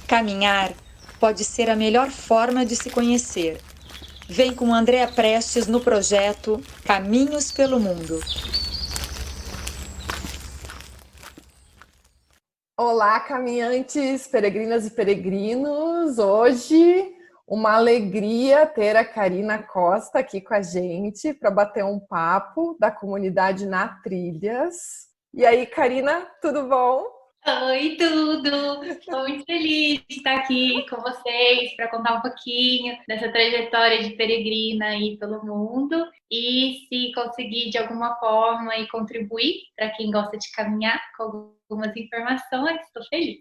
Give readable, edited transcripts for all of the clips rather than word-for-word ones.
Caminhar pode ser a melhor forma de se conhecer. Vem com Andréa Prestes no projeto Caminhos pelo Mundo. Olá, caminhantes, peregrinas e peregrinos. Hoje, uma alegria ter a Karina Costa aqui com a gente para bater um papo da comunidade Na Trilhas. E aí, Karina, tudo bom? Oi, tudo! Estou muito feliz de estar aqui com vocês para contar um pouquinho dessa trajetória de peregrina aí pelo mundo e se conseguir de alguma forma e contribuir para quem gosta de caminhar com algumas informações, estou feliz.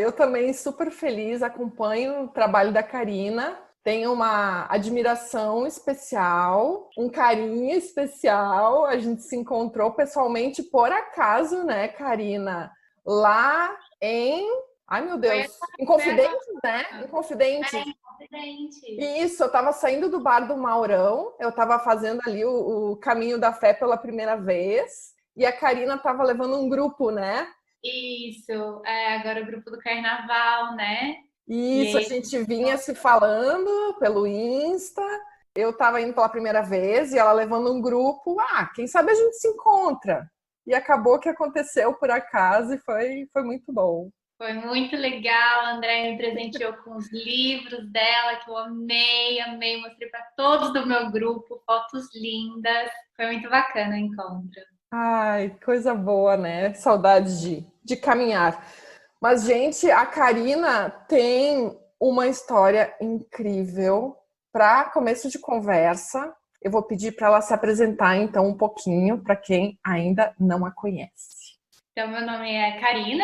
Eu também super feliz, acompanho o trabalho da Karina. Tenho uma admiração especial, um carinho especial. A gente se encontrou pessoalmente por acaso, né, Karina? Lá em... Ai, meu Deus. Em Confidentes, né? Em Confidentes. Confidente. Isso, eu estava saindo do bar do Maurão. Eu estava fazendo ali o Caminho da Fé pela primeira vez. E a Karina estava levando um grupo, né? Isso, agora o grupo do carnaval, né? Isso, a gente vinha se falando pelo Insta. Eu estava indo pela primeira vez e ela levando um grupo. Quem sabe a gente se encontra. E acabou que aconteceu por acaso e foi muito bom. Foi muito legal, a Andréia me presenteou com os livros dela, que eu amei, amei, mostrei para todos do meu grupo, fotos lindas. Foi muito bacana o encontro. Ai, coisa boa, né? Saudade de caminhar. Mas, gente, a Karina tem uma história incrível. Para começo de conversa, eu vou pedir para ela se apresentar, então, um pouquinho, para quem ainda não a conhece. Então, meu nome é Karina,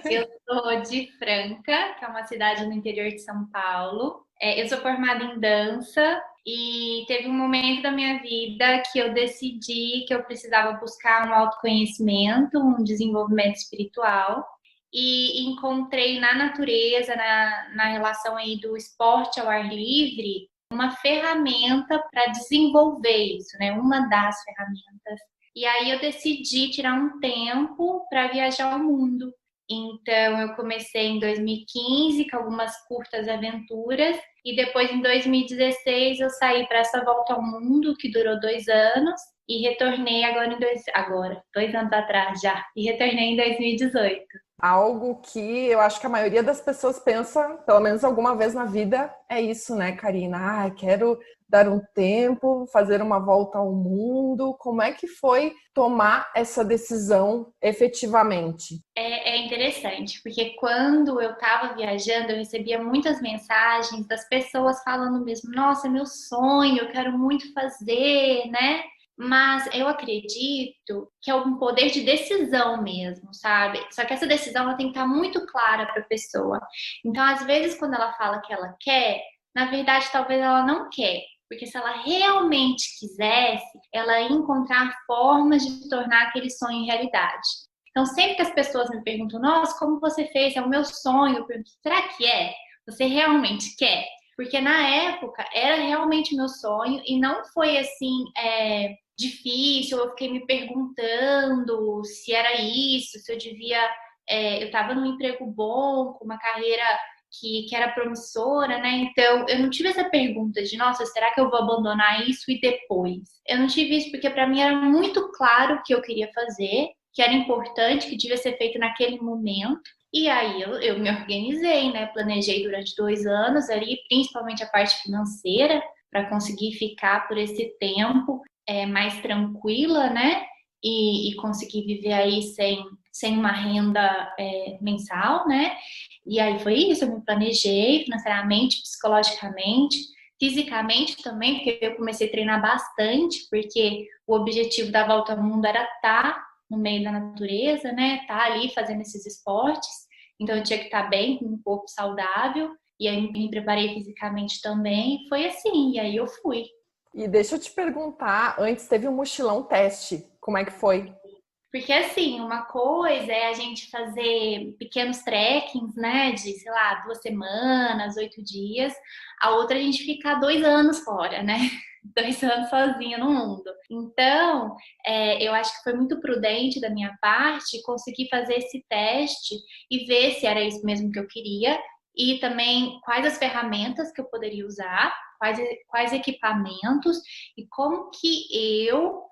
eu sou de Franca, que é uma cidade no interior de São Paulo. Eu sou formada em dança e teve um momento da minha vida que eu decidi que eu precisava buscar um autoconhecimento, um desenvolvimento espiritual. E encontrei na natureza, na relação aí do esporte ao ar livre, uma ferramenta para desenvolver isso, né? Uma das ferramentas. E aí eu decidi tirar um tempo para viajar ao mundo. Então eu comecei em 2015 com algumas curtas aventuras e depois em 2016 eu saí para essa volta ao mundo que durou 2 anos e retornei agora, 2 anos atrás já, e retornei em 2018. Algo que eu acho que a maioria das pessoas pensa, pelo menos alguma vez na vida, é isso, né, Karina? Quero dar um tempo, fazer uma volta ao mundo. Como é que foi tomar essa decisão efetivamente? É interessante, porque quando eu estava viajando, eu recebia muitas mensagens das pessoas falando mesmo, nossa, é meu sonho, eu quero muito fazer, né? Mas eu acredito que é um poder de decisão mesmo, sabe? Só que essa decisão ela tem que estar muito clara para a pessoa. Então, às vezes, quando ela fala que ela quer, na verdade, talvez ela não quer. Porque se ela realmente quisesse, ela ia encontrar formas de tornar aquele sonho realidade. Então, sempre que as pessoas me perguntam, nossa, como você fez? É o meu sonho. Eu pergunto, será que é? Você realmente quer? Porque na época era realmente meu sonho e não foi assim difícil. Eu fiquei me perguntando se era isso, se eu devia. Eu estava num emprego bom, com uma carreira que era promissora, né? Então eu não tive essa pergunta de, nossa, será que eu vou abandonar isso e depois? Eu não tive isso porque para mim era muito claro o que eu queria fazer, que era importante, que devia ser feito naquele momento. E aí eu me organizei, né? Planejei durante 2 anos ali, principalmente a parte financeira, para conseguir ficar por esse tempo mais tranquila, né? E conseguir viver aí sem uma renda mensal, né? E aí foi isso, eu me planejei financeiramente, psicologicamente, fisicamente também, porque eu comecei a treinar bastante, porque o objetivo da volta ao mundo era estar no meio da natureza, né? Tá ali fazendo esses esportes. Então eu tinha que estar bem, com um corpo saudável. E aí me preparei fisicamente também. Foi assim, e aí eu fui. E deixa eu te perguntar, antes teve um mochilão teste, como é que foi? Porque assim, uma coisa é a gente fazer pequenos trekkings, né? De, sei lá, 2 semanas, 8 dias. A outra é a gente ficar 2 anos fora, né? 2 anos sozinha no mundo. Então, eu acho que foi muito prudente da minha parte conseguir fazer esse teste e ver se era isso mesmo que eu queria e também quais as ferramentas que eu poderia usar, quais equipamentos e como que eu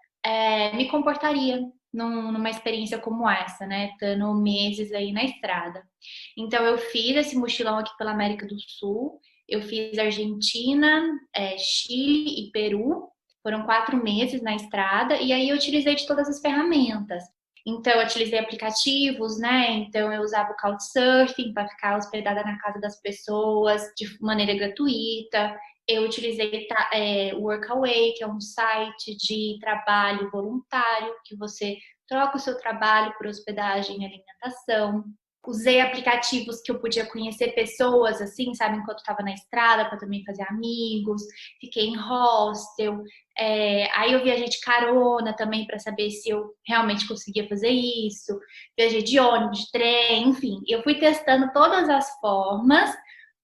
me comportaria numa experiência como essa, né? Estando meses aí na estrada. Então, eu fiz esse mochilão aqui pela América do Sul. Eu fiz Argentina, Chile e Peru. Foram 4 meses na estrada. E aí, eu utilizei de todas as ferramentas. Então, eu utilizei aplicativos, né? Então, eu usava o Couchsurfing para ficar hospedada na casa das pessoas de maneira gratuita. Eu utilizei o Workaway, que é um site de trabalho voluntário, que você troca o seu trabalho por hospedagem e alimentação. Usei aplicativos que eu podia conhecer pessoas, assim, sabe, enquanto estava na estrada, para também fazer amigos. Fiquei em hostel. Aí eu viajei de carona também para saber se eu realmente conseguia fazer isso. Viajei de ônibus, de trem, enfim. Eu fui testando todas as formas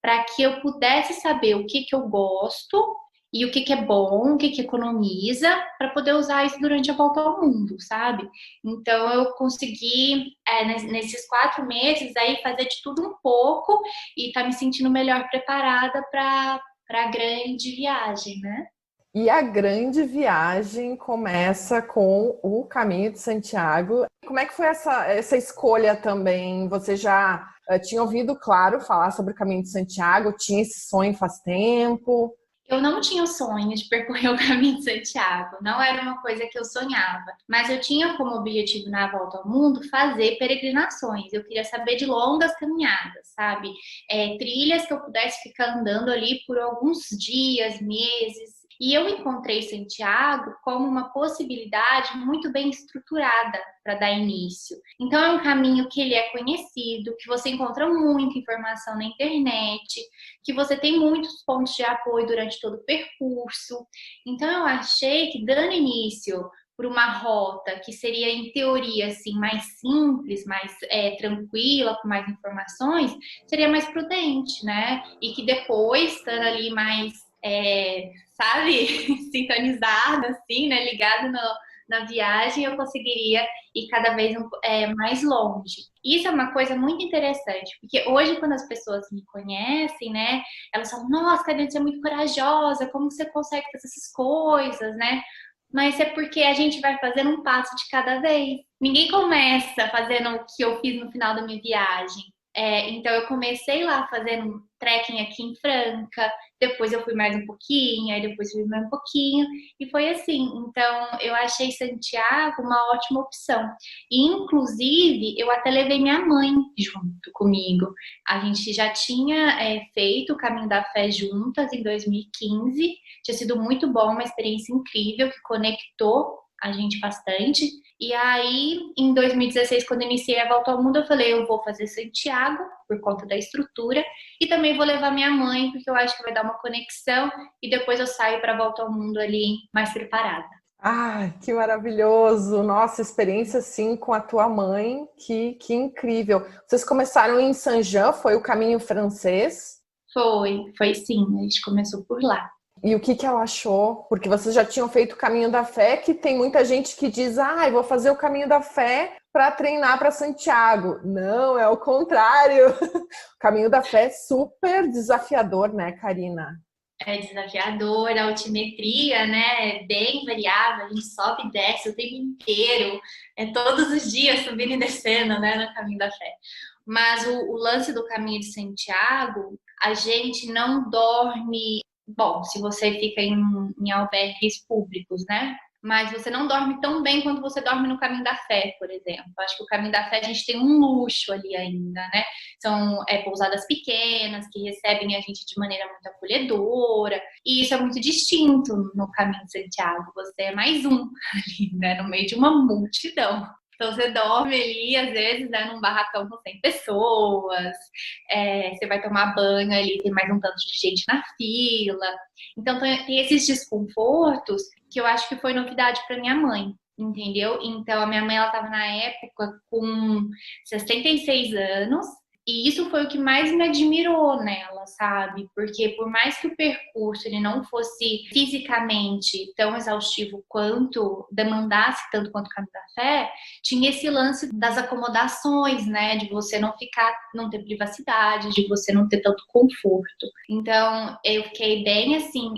para que eu pudesse saber o que eu gosto e o que é bom, o que economiza, para poder usar isso durante a volta ao mundo, sabe? Então, eu consegui, nesses 4 meses, aí fazer de tudo um pouco e tá me sentindo melhor preparada para a grande viagem, né? E a grande viagem começa com o Caminho de Santiago. Como é que foi essa escolha também? Você já tinha ouvido, claro, falar sobre o Caminho de Santiago? Tinha esse sonho faz tempo? Eu não tinha o sonho de percorrer o caminho de Santiago, não era uma coisa que eu sonhava, mas eu tinha como objetivo na volta ao mundo fazer peregrinações. Eu queria saber de longas caminhadas, sabe? Trilhas que eu pudesse ficar andando ali por alguns dias, meses. E eu encontrei Santiago como uma possibilidade muito bem estruturada para dar início. Então é um caminho que ele é conhecido, que você encontra muita informação na internet, que você tem muitos pontos de apoio durante todo o percurso. Então eu achei que dando início por uma rota que seria em teoria assim mais simples, mais tranquila, com mais informações, seria mais prudente, né? E que depois, estando ali mais sabe, sintonizada, assim, né, ligado na viagem, eu conseguiria ir cada vez mais longe. Isso é uma coisa muito interessante, porque hoje, quando as pessoas me conhecem, né, elas falam, nossa, Karina, você é muito corajosa, como você consegue fazer essas coisas, né? Mas é porque a gente vai fazendo um passo de cada vez. Ninguém começa fazendo o que eu fiz no final da minha viagem. Então, eu comecei lá fazendo trekking aqui em Franca, depois eu fui mais um pouquinho, aí depois fui mais um pouquinho, e foi assim. Então, eu achei Santiago uma ótima opção. E, inclusive, eu até levei minha mãe junto comigo. A gente já tinha feito o Caminho da Fé juntas em 2015, tinha sido muito bom, uma experiência incrível que conectou a gente bastante. E aí, em 2016, quando eu iniciei a volta ao mundo, eu falei, eu vou fazer Santiago, por conta da estrutura, e também vou levar minha mãe, porque eu acho que vai dar uma conexão, e depois eu saio para a volta ao mundo ali mais preparada. Ah, que maravilhoso! Nossa, experiência assim com a tua mãe, que incrível! Vocês começaram em Saint-Jean, foi o caminho francês? Foi sim, a gente começou por lá. E o que ela achou? Porque vocês já tinham feito o Caminho da Fé, que tem muita gente que diz, eu vou fazer o Caminho da Fé para treinar para Santiago. Não, é o contrário. O Caminho da Fé é super desafiador, né, Karina? É desafiador, a altimetria, né, é bem variável, a gente sobe e desce o tempo inteiro, todos os dias subindo e descendo, né, no Caminho da Fé. Mas o lance do Caminho de Santiago, a gente não dorme. Bom, se você fica em albergues públicos, né? Mas você não dorme tão bem quanto você dorme no Caminho da Fé, por exemplo. Acho que o Caminho da Fé a gente tem um luxo ali ainda, né? São pousadas pequenas que recebem a gente de maneira muito acolhedora. E isso é muito distinto no Caminho de Santiago. Você é mais um ali, né? No meio de uma multidão. Então, você dorme ali, às vezes, né, num barracão com 100 pessoas, você vai tomar banho ali, tem mais um tanto de gente na fila. Então, tem esses desconfortos que eu acho que foi novidade para minha mãe, entendeu? Então, a minha mãe, ela estava na época com 66 anos, E isso foi o que mais me admirou nela, sabe? Porque por mais que o percurso ele não fosse fisicamente tão exaustivo quanto, demandasse tanto quanto o Caminho da Fé, tinha esse lance das acomodações, né? De você não ficar, não ter privacidade, de você não ter tanto conforto. Então, eu fiquei bem, assim,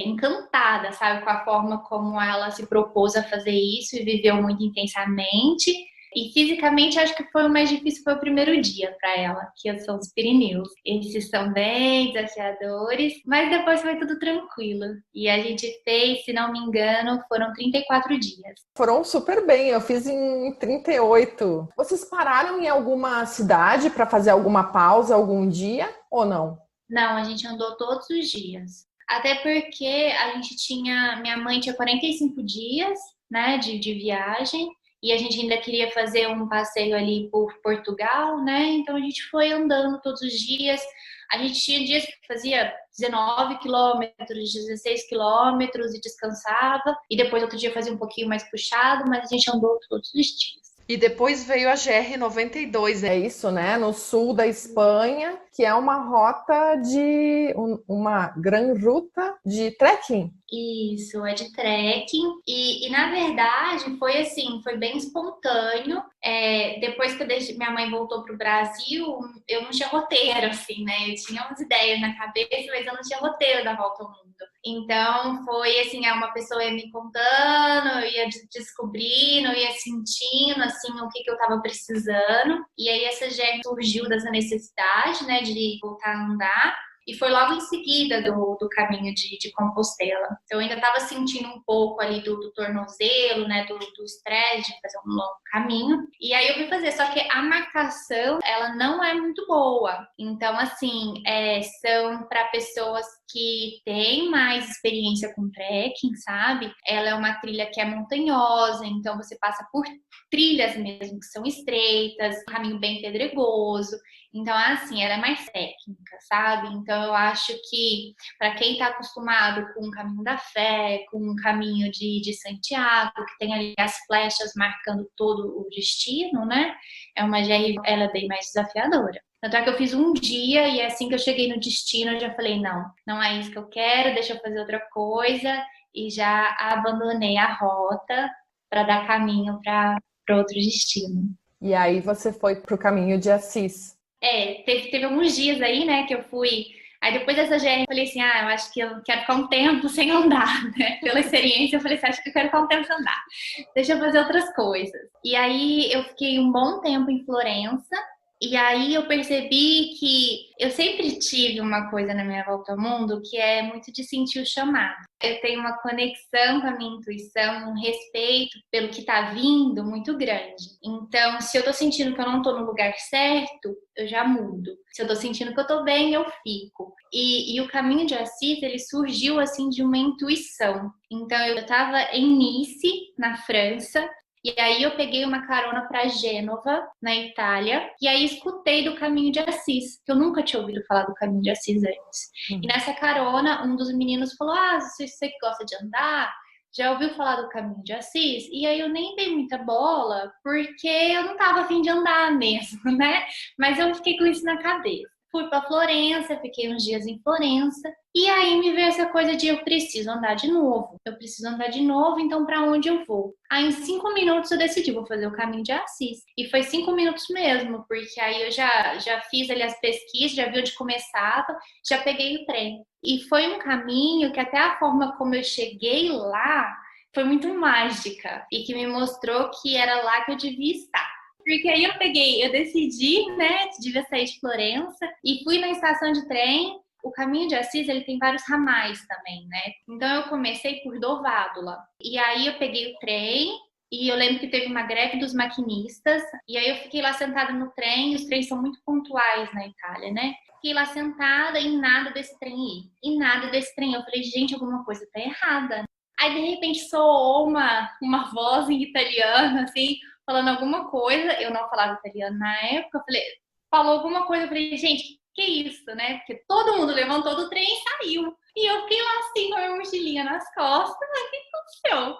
encantada, sabe? Com a forma como ela se propôs a fazer isso e viveu muito intensamente. E fisicamente, acho que foi o mais difícil, foi o primeiro dia para ela, que são os Pirineus. Esses são bem desafiadores, mas depois foi tudo tranquilo. E a gente fez, se não me engano, foram 34 dias. Foram super bem, eu fiz em 38. Vocês pararam em alguma cidade para fazer alguma pausa algum dia ou não? Não, a gente andou todos os dias. Até porque a gente minha mãe tinha 45 dias, né, de viagem. E a gente ainda queria fazer um passeio ali por Portugal, né? Então a gente foi andando todos os dias. A gente tinha dias que fazia 19 quilômetros, 16 quilômetros e descansava. E depois outro dia fazia um pouquinho mais puxado, mas a gente andou todos os dias. E depois veio a GR-92, É isso, né? No sul da Espanha, que é uma rota de uma gran ruta de trekking. Isso, é de trekking. E na verdade foi assim, foi bem espontâneo. Depois que minha mãe voltou para o Brasil, eu não tinha roteiro, assim, né? Eu tinha umas ideias na cabeça, mas eu não tinha roteiro da volta ao mundo. Então foi assim, uma pessoa ia me contando, eu ia descobrindo, eu ia sentindo assim o que eu estava precisando. E aí essa GR surgiu dessa necessidade, né, de voltar a andar. E foi logo em seguida do caminho de Compostela. Então, eu ainda estava sentindo um pouco ali do tornozelo, né, do estresse de fazer um longo caminho. E aí eu fui fazer, só que a marcação, ela não é muito boa. Então, assim, são para pessoas que têm mais experiência com trekking, sabe? Ela é uma trilha que é montanhosa, então você passa por trilhas mesmo que são estreitas, um caminho bem pedregoso. Então, assim, ela é mais técnica, sabe? Então, eu acho que para quem está acostumado com o Caminho da Fé, com o caminho de Santiago, que tem ali as flechas marcando todo o destino, né? É uma GR, ela é bem mais desafiadora. Tanto é que eu fiz um dia e assim que eu cheguei no destino, eu já falei, não, não é isso que eu quero, deixa eu fazer outra coisa. E já abandonei a rota para dar caminho para outro destino. E aí você foi para o caminho de Assis. Teve alguns dias aí, né, que eu fui. Aí depois dessa GR eu falei assim, eu acho que eu quero ficar um tempo sem andar, né? Pela experiência, eu falei assim, acho que eu quero ficar um tempo sem andar. Deixa eu fazer outras coisas. E aí eu fiquei um bom tempo em Florença. E aí eu percebi que eu sempre tive uma coisa na minha volta ao mundo que é muito de sentir o chamado. Eu tenho uma conexão com a minha intuição, um respeito pelo que está vindo muito grande. Então, se eu tô sentindo que eu não estou no lugar certo, eu já mudo. Se eu tô sentindo que eu tô bem, eu fico. E o caminho de Assis, ele surgiu assim de uma intuição. Então, eu estava em Nice, na França. E aí eu peguei uma carona para Gênova, na Itália, e aí escutei do Caminho de Assis, que eu nunca tinha ouvido falar do Caminho de Assis antes. E nessa carona, um dos meninos falou, se você que gosta de andar, já ouviu falar do Caminho de Assis? E aí eu nem dei muita bola, porque eu não tava a fim de andar mesmo, né? Mas eu fiquei com isso na cabeça. Fui para Florença, fiquei uns dias em Florença, e aí me veio essa coisa de eu preciso andar de novo. Eu preciso andar de novo, então para onde eu vou? Aí em 5 minutos eu decidi, vou fazer o Caminho de Assis. E foi 5 minutos mesmo, porque aí eu já fiz ali as pesquisas, já vi onde começava, já peguei o trem. E foi um caminho que até a forma como eu cheguei lá foi muito mágica e que me mostrou que era lá que eu devia estar. Porque aí eu decidi, né, que devia sair de Florença e fui na estação de trem. O Caminho de Assis, ele tem vários ramais também, né? Então eu comecei por Dovádula. E aí eu peguei o trem e eu lembro que teve uma greve dos maquinistas. E aí eu fiquei lá sentada no trem, e os trens são muito pontuais na Itália, né? Fiquei lá sentada e nada desse trem ir. E nada desse trem. Eu falei, gente, alguma coisa tá errada. Aí de repente soou uma voz em italiano, assim, falando alguma coisa. Eu não falava italiano na época. Eu falei, falou alguma coisa. Eu falei, gente, que isso, né? Porque todo mundo levantou do trem e saiu. E eu fiquei lá assim, com a minha mochilinha nas costas. Mas o que aconteceu?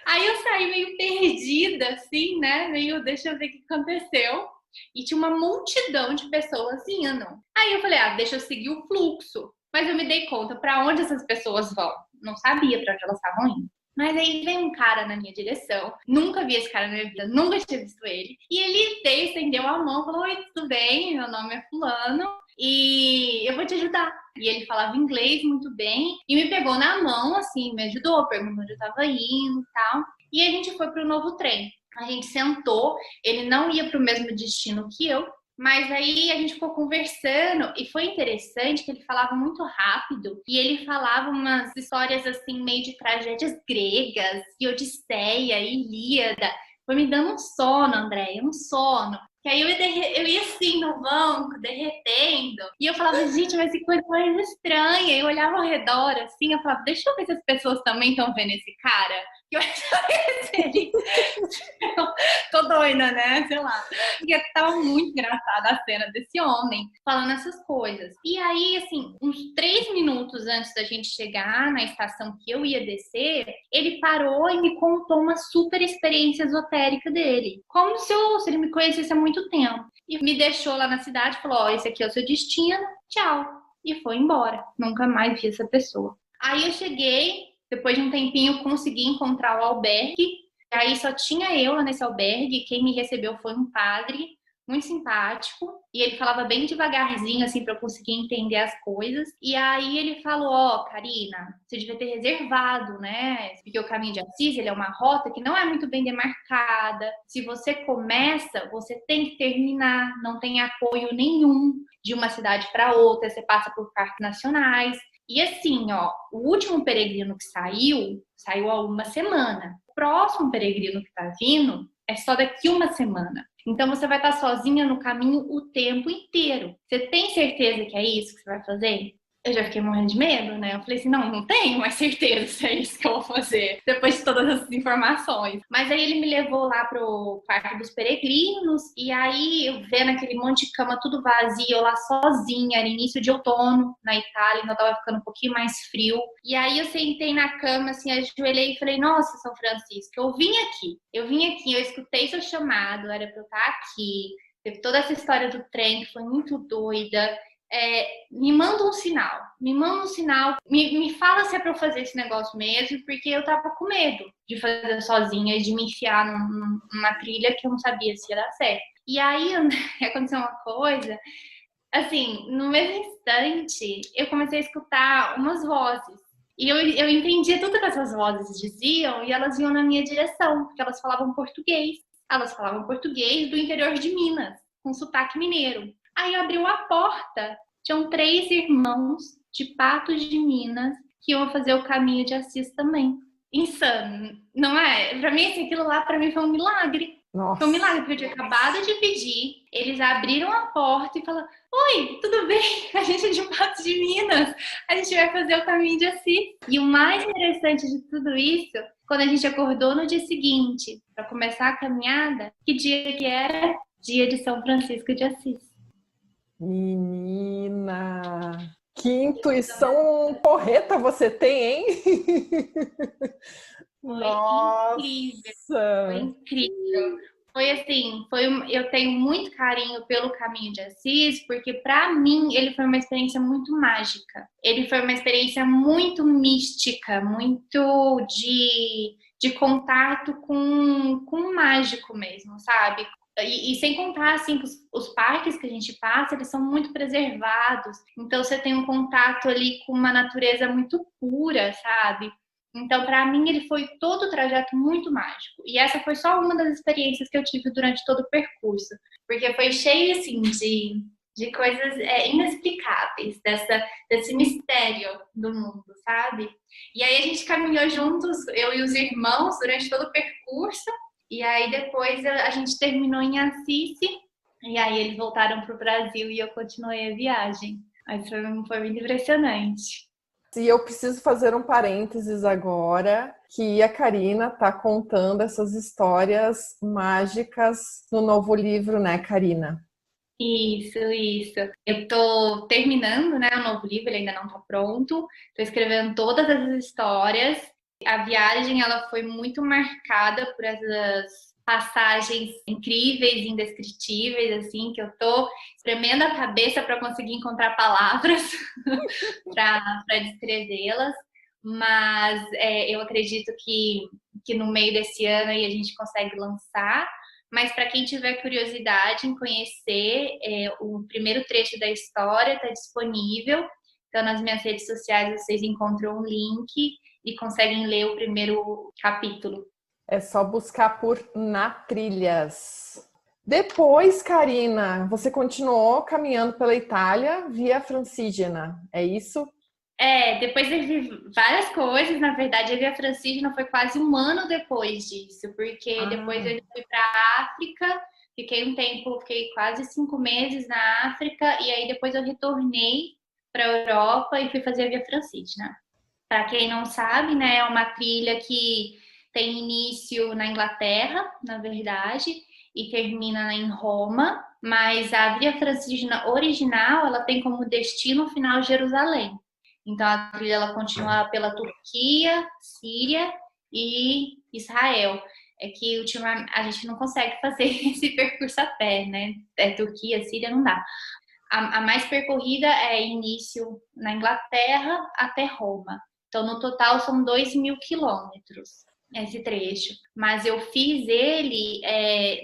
Aí eu saí meio perdida, assim, né? Meio, deixa eu ver o que aconteceu. e tinha uma multidão de pessoas indo. Aí eu falei, deixa eu seguir o fluxo. Mas eu me dei conta para onde essas pessoas vão. Não sabia para onde elas estavam indo. Mas aí vem um cara na minha direção, nunca vi esse cara na minha vida, nunca tinha visto ele. E ele estendeu a mão, falou, oi, tudo bem? Meu nome é fulano e eu vou te ajudar. E ele falava inglês muito bem e me pegou na mão, assim, me ajudou, perguntou onde eu tava indo e tal. E a gente foi pro novo trem. A gente sentou, ele não ia pro mesmo destino que eu, mas aí a gente ficou conversando e foi interessante que ele falava muito rápido e ele falava umas histórias assim meio de tragédias gregas, e Odisseia, e Ilíada. Foi me dando um sono, Andréia, um sono. Que aí eu ia assim no banco, derretendo. E eu falava, gente, mas que coisa mais estranha. Eu olhava ao redor, assim, eu falava, deixa eu ver se as pessoas também estão vendo esse cara. Que eu achava que tô doida, né? Sei lá. Porque tava muito engraçada a cena desse homem falando essas coisas. E aí, assim, uns 3 minutos antes da gente chegar na estação que eu ia descer, ele parou e me contou uma super experiência esotérica dele. Como se ele me conhecesse há muito tempo. E me deixou lá na cidade e falou, esse aqui é o seu destino, tchau. E foi embora. Nunca mais vi essa pessoa. Aí eu cheguei, depois de um tempinho consegui encontrar o albergue. Aí só tinha eu lá nesse albergue. Quem me recebeu foi um padre, muito simpático. E ele falava bem devagarzinho, assim, para eu conseguir entender as coisas. E aí ele falou, Karina, você devia ter reservado, né? Porque o Caminho de Assis, ele é uma rota que não é muito bem demarcada. Se você começa, você tem que terminar. Não tem apoio nenhum de uma cidade para outra. Você passa por parques nacionais. E assim, o último peregrino que saiu há uma semana. O próximo peregrino que tá vindo é só daqui uma semana. Então você vai estar sozinha no caminho o tempo inteiro. Você tem certeza que é isso que você vai fazer? Eu já fiquei morrendo de medo, né? Eu falei assim, não tenho mais certeza se é isso que eu vou fazer, depois de todas essas informações. Mas aí ele me levou lá pro Parque dos Peregrinos, e aí eu vendo aquele monte de cama tudo vazio, eu lá sozinha, era início de outono na Itália, então tava ficando um pouquinho mais frio. E aí eu sentei na cama, assim, ajoelhei e falei, nossa, São Francisco, eu vim aqui, eu escutei seu chamado, era pra eu estar aqui. Teve toda essa história do trem que foi muito doida. Me manda um sinal, me fala se é pra eu fazer esse negócio mesmo, porque eu tava com medo de fazer sozinha e de me enfiar numa trilha que eu não sabia se ia dar certo. E aí aconteceu uma coisa, assim, no mesmo instante eu comecei a escutar umas vozes. E eu entendia tudo que essas vozes diziam e elas iam na minha direção, porque elas falavam português. Elas falavam português do interior de Minas, com sotaque mineiro. Aí abriu a porta, tinham 3 irmãos de Patos de Minas que iam fazer o Caminho de Assis também. Insano, não é? Pra mim, aquilo lá pra mim foi um milagre. Nossa. Foi um milagre, porque eu tinha acabado de pedir, eles abriram a porta e falaram, oi, tudo bem? A gente é de Patos de Minas, a gente vai fazer o Caminho de Assis. E o mais interessante de tudo isso, quando a gente acordou no dia seguinte, para começar a caminhada, que dia que era? Dia de São Francisco de Assis. Menina, que intuição porreta você tem, hein? Foi Nossa. incrível, foi incrível. Foi assim, eu tenho muito carinho pelo Caminho de Assis, porque para mim ele foi uma experiência muito mágica. Ele foi uma experiência muito mística, muito de contato com o mágico mesmo, sabe? E sem contar, assim, que os parques que a gente passa, eles são muito preservados. Então, você tem um contato ali com uma natureza muito pura, sabe? Então, para mim, ele foi todo o trajeto muito mágico. E essa foi só uma das experiências que eu tive durante todo o percurso. Porque foi cheio, assim, de coisas inexplicáveis, desse mistério do mundo, sabe? E aí, a gente caminhou juntos, eu e os irmãos, durante todo o percurso. E aí depois a gente terminou em Assis, e aí eles voltaram para o Brasil e eu continuei a viagem. Mas foi muito impressionante. E eu preciso fazer um parênteses agora, que a Karina está contando essas histórias mágicas no novo livro, né, Karina? Isso. Eu tô terminando, né, o novo livro, ele ainda não tá pronto. Tô escrevendo todas essas histórias. A viagem, ela foi muito marcada por passagens incríveis, indescritíveis, assim, que eu tô espremendo a cabeça para conseguir encontrar palavras para descrevê-las, mas eu acredito que no meio desse ano aí a gente consegue lançar. Mas para quem tiver curiosidade em conhecer, o primeiro trecho da história está disponível. Então, nas minhas redes sociais vocês encontram um link e conseguem ler o primeiro capítulo. É só buscar por Na Trilhas. Depois, Karina, você continuou caminhando pela Itália via Francígena, é isso? Depois eu vi várias coisas. Na verdade, a Via Francígena foi quase um ano depois disso, porque depois eu fui para a África, fiquei um tempo, fiquei quase 5 meses na África, e aí depois eu retornei para a Europa e fui fazer a Via Francígena. Para quem não sabe, né, é uma trilha que tem início na Inglaterra, na verdade, e termina em Roma, mas a Via Francígena original, ela tem como destino final Jerusalém. Então, a trilha ela continua pela Turquia, Síria e Israel. É que ultimamente a gente não consegue fazer esse percurso a pé, né? Turquia, Síria não dá. A mais percorrida é início na Inglaterra até Roma. Então, no total, são 2.000 quilômetros esse trecho. Mas eu fiz ele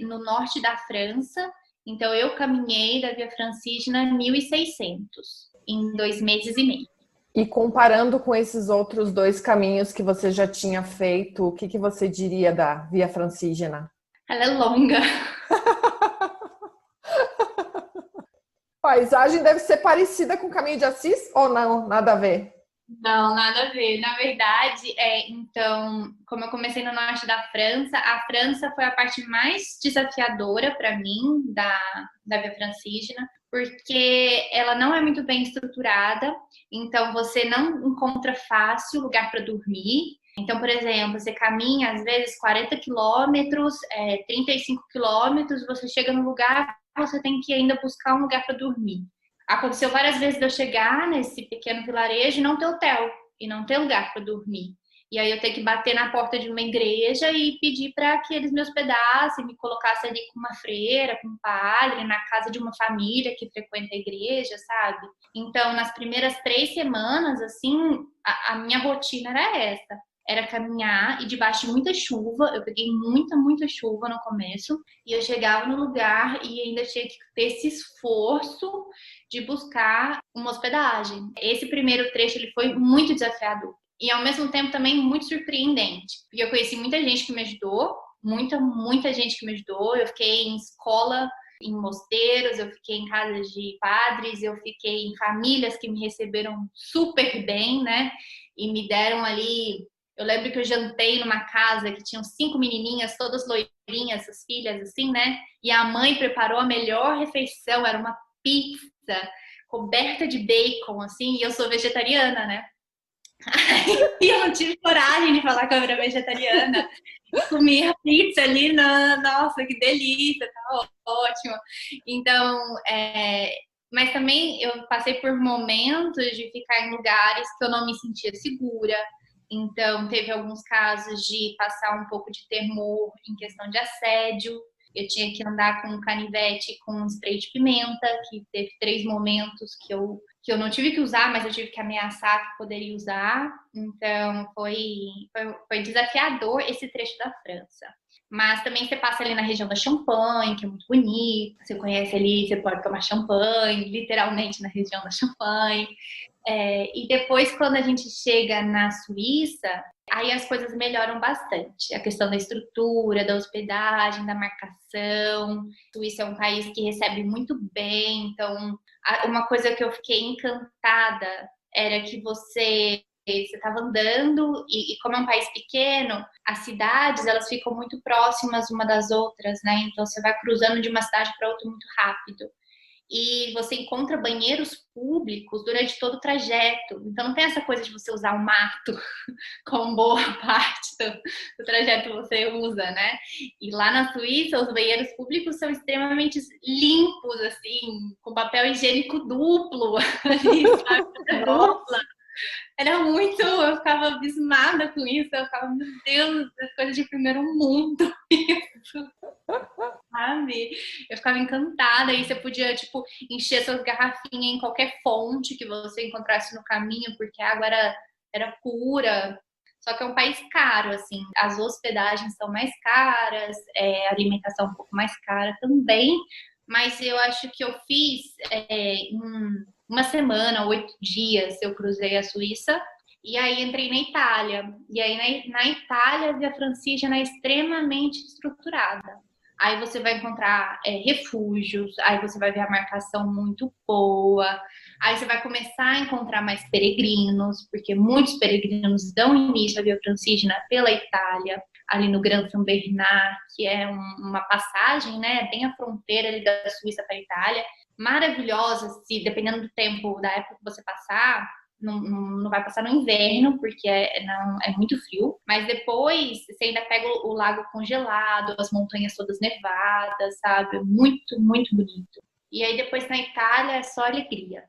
no norte da França. Então, eu caminhei da Via Francígena 1.600 em 2 meses e meio. E comparando com esses outros 2 caminhos que você já tinha feito, o que você diria da Via Francígena? Ela é longa. A paisagem deve ser parecida com o Caminho de Assis ou não? Nada a ver? Não, nada a ver. Na verdade, então, como eu comecei no norte da França, a França foi a parte mais desafiadora para mim da Via Francígena, porque ela não é muito bem estruturada, então você não encontra fácil lugar para dormir. Então, por exemplo, você caminha às vezes 40 quilômetros, 35 quilômetros, você chega no lugar, você tem que ainda buscar um lugar para dormir. Aconteceu várias vezes de eu chegar nesse pequeno vilarejo e não ter hotel, e não ter lugar para dormir. E aí eu ter que bater na porta de uma igreja e pedir para que eles me hospedassem, me colocassem ali com uma freira, com um padre, na casa de uma família que frequenta a igreja, sabe? Então, nas primeiras 3 semanas, assim, a minha rotina era essa. Era caminhar e debaixo de muita chuva, eu peguei muita chuva no começo, e eu chegava no lugar e ainda tinha que ter esse esforço de buscar uma hospedagem. Esse primeiro trecho ele foi muito desafiador e ao mesmo tempo também muito surpreendente, porque eu conheci muita gente que me ajudou, muita gente que me ajudou. Eu fiquei em escola, em mosteiros, eu fiquei em casas de padres, eu fiquei em famílias que me receberam super bem, né? E me deram ali. Eu lembro que eu jantei numa casa que tinham 5 menininhas, todas loirinhas, as filhas, assim, né? E a mãe preparou a melhor refeição, era uma pizza coberta de bacon, assim, e eu sou vegetariana, né? E eu não tive coragem de falar que eu era vegetariana. Comi a pizza ali, nossa, que delícia, tá ótimo. Então, mas também eu passei por momentos de ficar em lugares que eu não me sentia segura. Então, teve alguns casos de passar um pouco de temor em questão de assédio. Eu tinha que andar com um canivete com um spray de pimenta, que teve 3 momentos que eu não tive que usar, mas eu tive que ameaçar que poderia usar. Então, foi desafiador esse trecho da França. Mas também você passa ali na região da Champagne, que é muito bonito. Você conhece ali, você pode tomar champanhe, literalmente na região da Champagne. E depois, quando a gente chega na Suíça, aí as coisas melhoram bastante. A questão da estrutura, da hospedagem, da marcação. A Suíça é um país que recebe muito bem. Então, uma coisa que eu fiquei encantada era que você estava andando e como é um país pequeno, as cidades elas ficam muito próximas uma das outras, né? Então, você vai cruzando de uma cidade para outra muito rápido. E você encontra banheiros públicos durante todo o trajeto. Então, não tem essa coisa de você usar o mato, como boa parte do trajeto você usa, né? E lá na Suíça, os banheiros públicos são extremamente limpos, assim, com papel higiênico duplo, ali, sabe? Dupla. Era muito... Eu ficava abismada com isso. Eu ficava, meu Deus, é coisa de primeiro mundo isso. sabe? Eu ficava encantada. Aí você podia, tipo, encher suas garrafinhas em qualquer fonte que você encontrasse no caminho, porque a água era pura. Só que é um país caro, assim. As hospedagens são mais caras, a alimentação um pouco mais cara também. Mas eu acho que eu fiz em uma semana, 8 dias, eu cruzei a Suíça. E aí entrei na Itália. E aí na Itália, a Via Francígena é extremamente estruturada. Aí você vai encontrar refúgios, aí você vai ver a marcação muito boa, aí você vai começar a encontrar mais peregrinos, porque muitos peregrinos dão início à Via Francígena pela Itália, ali no Gran San Bernard, que é uma passagem, né, bem a fronteira ali da Suíça para a Itália, maravilhosa, se dependendo do tempo, da época que você passar, não vai passar no inverno, porque é muito frio. Mas depois você ainda pega o lago congelado, as montanhas todas nevadas, sabe? Muito, muito bonito. E aí depois na Itália é só alegria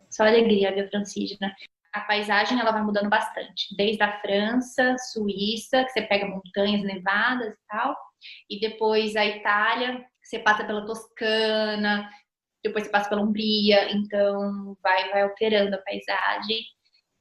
a Via Francígena. A paisagem ela vai mudando bastante, desde a França, Suíça, que você pega montanhas nevadas e tal, e depois a Itália, você passa pela Toscana, depois você passa pela Hungria, então vai alterando a paisagem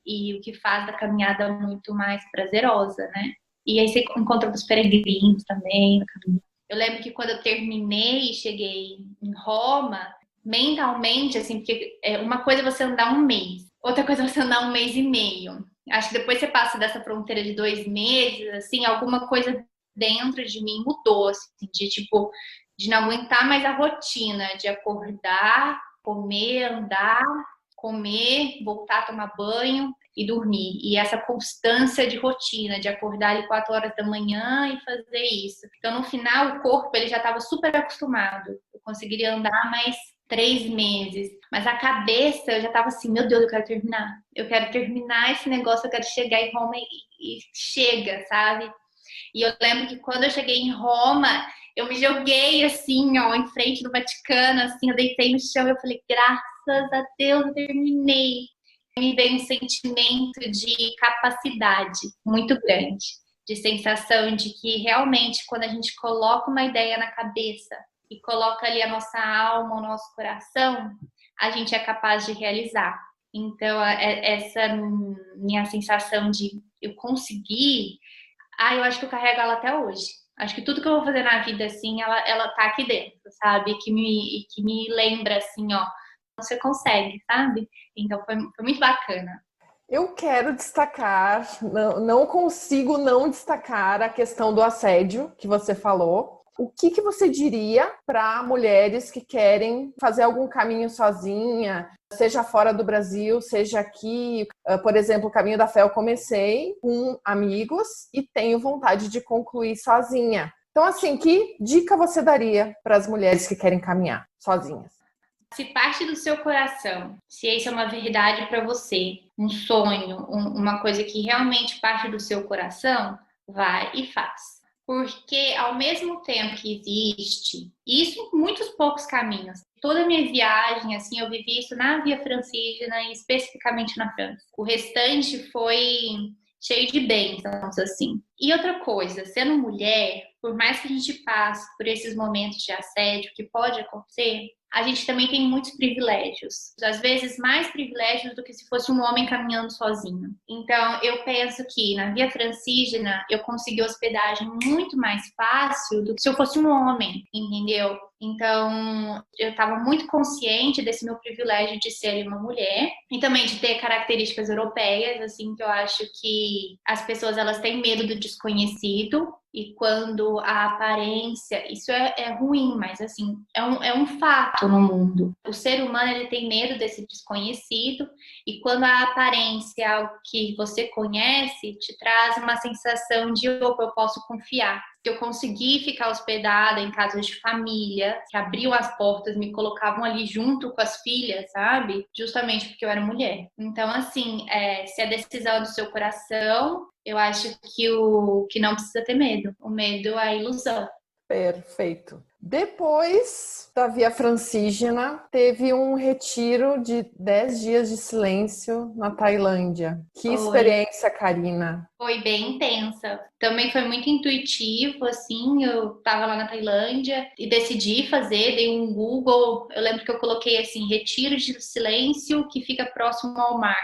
e o que faz da caminhada muito mais prazerosa, né? E aí você encontra os peregrinos também no caminho. Eu lembro que quando eu terminei e cheguei em Roma, mentalmente, assim, porque uma coisa é você andar um mês, outra coisa é você andar um mês e meio. Acho que depois você passa dessa fronteira de 2 meses, assim, alguma coisa dentro de mim mudou, assim, de não aguentar mais a rotina, de acordar, comer, andar, comer, voltar a tomar banho e dormir. E essa constância de rotina, de acordar ali 4 horas da manhã e fazer isso. Então, no final, o corpo ele já estava super acostumado. Eu conseguiria andar mais 3 meses. Mas a cabeça, eu já estava assim, meu Deus, eu quero terminar. Eu quero terminar esse negócio, eu quero chegar em Roma e chega, sabe? E eu lembro que quando eu cheguei em Roma, eu me joguei assim, ó, em frente do Vaticano, assim, eu deitei no chão e eu falei, graças a Deus, eu terminei. Me veio um sentimento de capacidade muito grande, de sensação de que realmente quando a gente coloca uma ideia na cabeça e coloca ali a nossa alma, o nosso coração, a gente é capaz de realizar. Então, essa minha sensação de eu conseguir, eu acho que eu carrego ela até hoje. Acho que tudo que eu vou fazer na vida, assim, ela tá aqui dentro, sabe? Que me lembra, assim, ó, você consegue, sabe? Então foi muito bacana. Eu quero destacar, não consigo não destacar a questão do assédio que você falou. O que você diria para mulheres que querem fazer algum caminho sozinha, seja fora do Brasil, seja aqui? Por exemplo, o Caminho da Fé eu comecei com amigos e tenho vontade de concluir sozinha. Então, assim, que dica você daria para as mulheres que querem caminhar sozinhas? Se parte do seu coração, se isso é uma verdade para você, um sonho, uma coisa que realmente parte do seu coração, vai e faz. Porque ao mesmo tempo que existe, isso em muitos poucos caminhos, toda a minha viagem, assim, eu vivi isso na Via Francígena e especificamente na França. O restante foi cheio de bênçãos, assim. E outra coisa, sendo mulher, por mais que a gente passe por esses momentos de assédio que pode acontecer, a gente também tem muitos privilégios. Às vezes, mais privilégios do que se fosse um homem caminhando sozinho. Então, eu penso que na Via Francígena eu consegui hospedagem muito mais fácil do que se eu fosse um homem, entendeu? Então, eu estava muito consciente desse meu privilégio de ser uma mulher e também de ter características europeias, assim, que eu acho que as pessoas elas têm medo do desconhecido. E quando a aparência, isso é ruim, mas assim, é um fato no mundo. O ser humano ele tem medo desse desconhecido e quando a aparência é algo que você conhece, te traz uma sensação de opa, eu posso confiar. Que eu consegui ficar hospedada em casas de família, que abriam as portas, me colocavam ali junto com as filhas, sabe? Justamente porque eu era mulher. Então, assim, se a decisão é do seu coração, eu acho que não precisa ter medo. O medo é a ilusão. Perfeito. Depois da Via Francígena, teve um retiro de 10 dias de silêncio na Tailândia. Que experiência, Karina! Foi bem intensa. Também foi muito intuitivo, assim, eu tava lá na Tailândia e decidi fazer, dei um Google, eu lembro que eu coloquei assim, retiro de silêncio que fica próximo ao mar.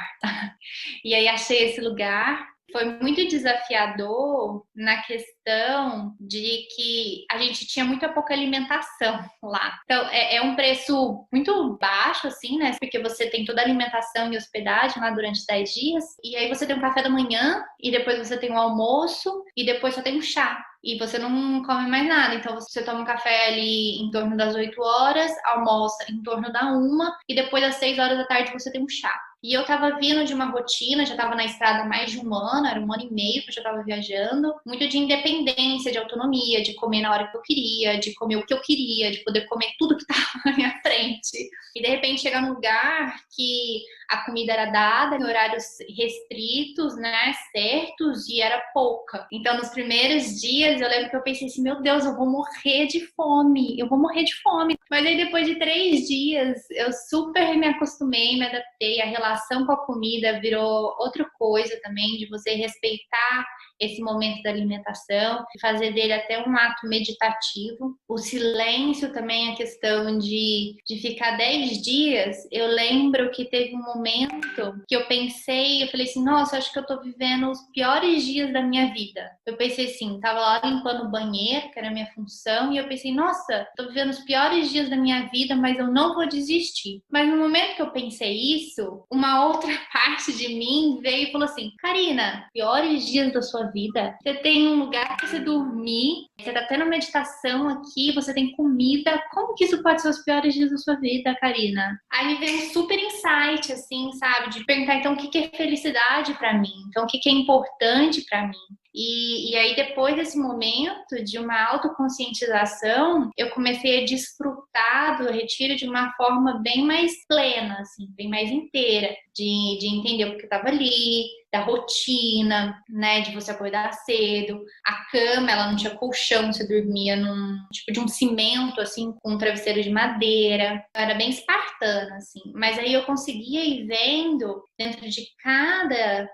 E aí achei esse lugar. Foi muito desafiador na questão de que a gente tinha muito pouca alimentação lá. Então, é um preço muito baixo, assim, né? Porque você tem toda a alimentação e hospedagem lá durante 10 dias. E aí você tem um café da manhã, e depois você tem um almoço, e depois só tem um chá. E você não come mais nada. Então, você toma um café ali em torno das 8 horas, almoça em torno da 1, e depois às 6 horas da tarde você tem um chá. E eu tava vindo de uma rotina, já tava na estrada há mais de um ano, era 1 ano e meio que eu já tava viajando, muito de independência, de autonomia, de comer na hora que eu queria, de comer o que eu queria, de poder comer tudo que tava na minha frente. E de repente chegar num lugar que a comida era dada em horários restritos, né, certos, e era pouca. Então, nos primeiros dias, eu lembro que eu pensei assim, meu Deus, eu vou morrer de fome, eu vou morrer de fome. Mas aí, depois de 3 dias, eu super me acostumei, me adaptei, a relação com a comida virou outra coisa também, de você respeitar esse momento da alimentação, fazer dele até um ato meditativo. O silêncio também, a questão de ficar 10 dias, eu lembro que teve um momento que eu pensei, eu falei assim, nossa, acho que eu tô vivendo os piores dias da minha vida. Eu pensei assim, tava lá limpando o banheiro, que era a minha função, e eu pensei, nossa, tô vivendo os piores dias da minha vida, mas eu não vou desistir. Mas no momento que eu pensei isso, uma outra parte de mim veio e falou assim, Karina, piores dias da sua vida, você tem um lugar para você dormir, você tá tendo meditação aqui, você tem comida, como que isso pode ser os piores dias da sua vida, Karina? Aí me veio um super insight, assim, sabe, de perguntar, então, o que que é felicidade para mim? Então, o que que é importante para mim? E aí, depois desse momento de uma autoconscientização, eu comecei a desfrutar do retiro de uma forma bem mais plena, assim, bem mais inteira, de entender o que eu estava ali, da rotina, né, de você acordar cedo. A cama, ela não tinha colchão, você dormia num tipo de um cimento, assim, com um travesseiro de madeira. Era bem espartana, assim. Mas aí eu conseguia ir vendo, dentro de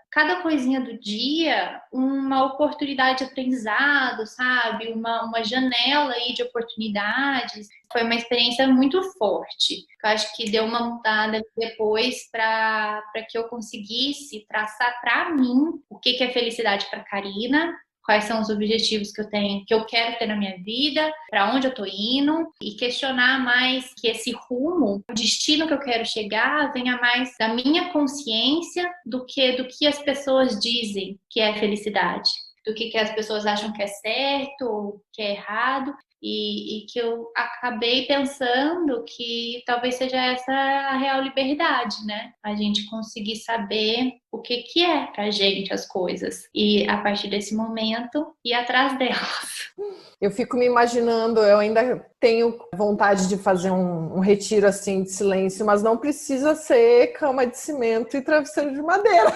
cada coisinha do dia, uma oportunidade de aprendizado, sabe? Uma janela aí de oportunidades. Foi uma experiência muito forte. Eu acho que deu uma mudada depois para que eu conseguisse traçar para mim o que é felicidade para Karina, quais são os objetivos que eu tenho, que eu quero ter na minha vida, para onde eu tô indo, e questionar mais que esse rumo, o destino que eu quero chegar, venha mais da minha consciência do que as pessoas dizem que é felicidade, do que as pessoas acham que é certo ou que é errado. E que eu acabei pensando que talvez seja essa a real liberdade, né? A gente conseguir saber o que é pra gente as coisas. E a partir desse momento, ir atrás delas. Eu fico me imaginando, eu ainda tenho vontade de fazer um retiro assim de silêncio, mas não precisa ser cama de cimento e travesseiro de madeira.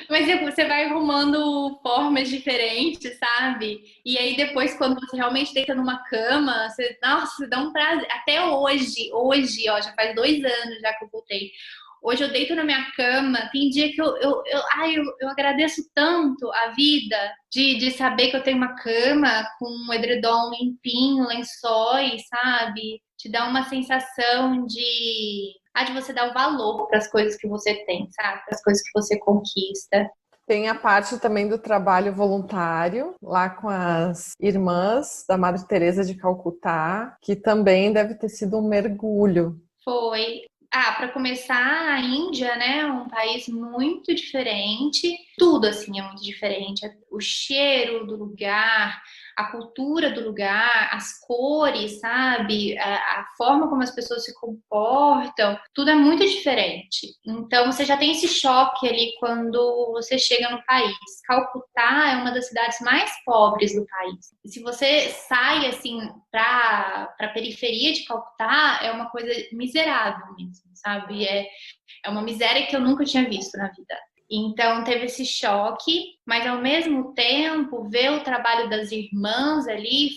Mas você vai arrumando formas diferentes, sabe? E aí depois, quando você realmente deita numa cama, nossa, dá um prazer. Até hoje, ó, já faz 2 anos já que eu voltei. Hoje eu deito na minha cama, tem dia que eu agradeço tanto a vida de saber que eu tenho uma cama com um edredom limpinho, lençóis, sabe? Te dá uma sensação de você dar o valor para as coisas que você tem, sabe? Para as coisas que você conquista. Tem a parte também do trabalho voluntário, lá com as irmãs da Madre Teresa de Calcutá, que também deve ter sido um mergulho. Foi. Para começar, a Índia, né, é um país muito diferente. Tudo, assim, é muito diferente. O cheiro do lugar, a cultura do lugar, as cores, sabe? A forma como as pessoas se comportam, tudo é muito diferente. Então, você já tem esse choque ali quando você chega no país. Calcutá é uma das cidades mais pobres do país. E se você sai, assim, para a periferia de Calcutá, é uma coisa miserável mesmo, sabe? É uma miséria que eu nunca tinha visto na vida. Então teve esse choque, mas ao mesmo tempo ver o trabalho das irmãs ali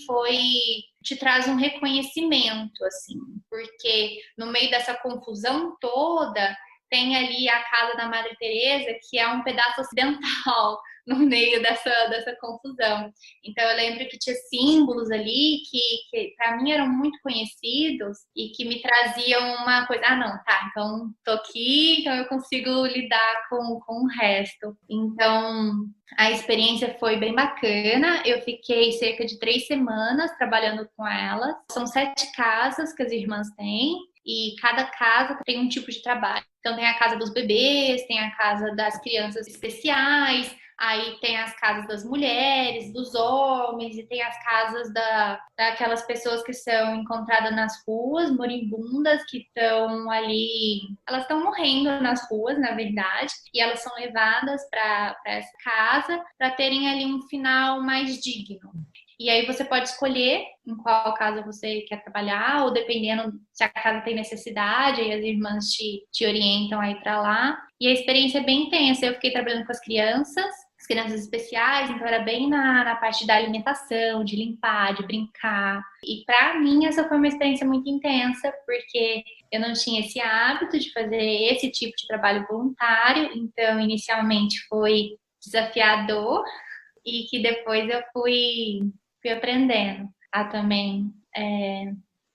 te traz um reconhecimento, assim, porque no meio dessa confusão toda tem ali a casa da Madre Teresa, que é um pedaço ocidental no meio dessa confusão. Então eu lembro que tinha símbolos ali que para mim eram muito conhecidos e que me traziam uma coisa, não, tá, então tô aqui, então eu consigo lidar com o resto. Então a experiência foi bem bacana, eu fiquei cerca de 3 semanas trabalhando com elas. São 7 casas que as irmãs têm, e cada casa tem um tipo de trabalho. Então tem a casa dos bebês, tem a casa das crianças especiais, aí tem as casas das mulheres, dos homens, e tem as casas daquelas pessoas que são encontradas nas ruas, moribundas, que estão ali, elas estão morrendo nas ruas, na verdade, e elas são levadas para essa casa para terem ali um final mais digno. E aí você pode escolher em qual casa você quer trabalhar, ou dependendo se a casa tem necessidade, aí as irmãs te orientam aí para lá. E a experiência é bem intensa. Eu fiquei trabalhando com as crianças especiais, então era bem na parte da alimentação, de limpar, de brincar. E para mim essa foi uma experiência muito intensa, porque eu não tinha esse hábito de fazer esse tipo de trabalho voluntário, então inicialmente foi desafiador, e que depois eu fui aprendendo a também